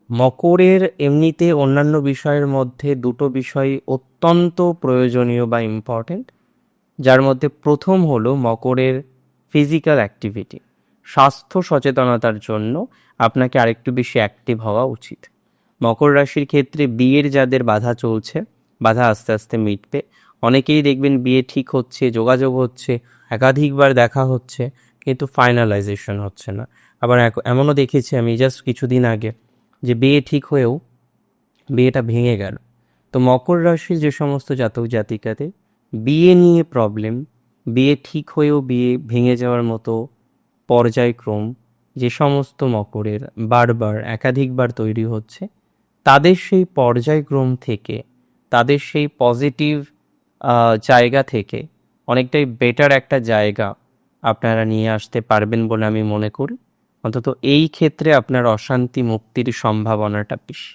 মকরের এমনিতে অন্যান্য বিষয়ের মধ্যে দুটো বিষয় অত্যন্ত প্রয়োজনীয় বা ইম্পর্টেন্ট, যার মধ্যে প্রথম হলো মকরের ফিজিক্যাল অ্যাক্টিভিটি। স্বাস্থ্য সচেতনতার জন্য আপনাকে আরেকটু বেশি অ্যাক্টিভ হওয়া উচিত। মকর রাশির ক্ষেত্রে বিয়ের যাদের বাধা চলছে, বাধা আস্তে আস্তে মিটবে। অনেকেই দেখবেন বিয়ে ঠিক হচ্ছে, যোগাযোগ হচ্ছে, একাধিকবার দেখা হচ্ছে, কিন্তু ফাইনালাইজেশন হচ্ছে না। আবার এমনও দেখেছি আমি জাস্ট কিছুদিন আগে যে বিয়ে ঠিক হয়েও বিয়েটা ভেঙে গেল। তো মকর রাশির যে সমস্ত জাতক জাতিকাদের বিয়ে নিয়ে প্রবলেম, বিয়ে ঠিক হয়েও বিয়ে ভেঙে যাওয়ার মতো পর্যায়ক্রম যে সমস্ত মকরের বারবার একাধিকবার তৈরি হচ্ছে, তাদের সেই পর্যায়ক্রম থেকে, তাদের সেই পজিটিভ জায়গা থেকে অনেকটাই বেটার একটা জায়গা আপনারা নিয়ে আসতে পারবেন বলে আমি মনে করি। অন্তত এই ক্ষেত্রে আপনার অশান্তি মুক্তির সম্ভাবনাটা বেশি।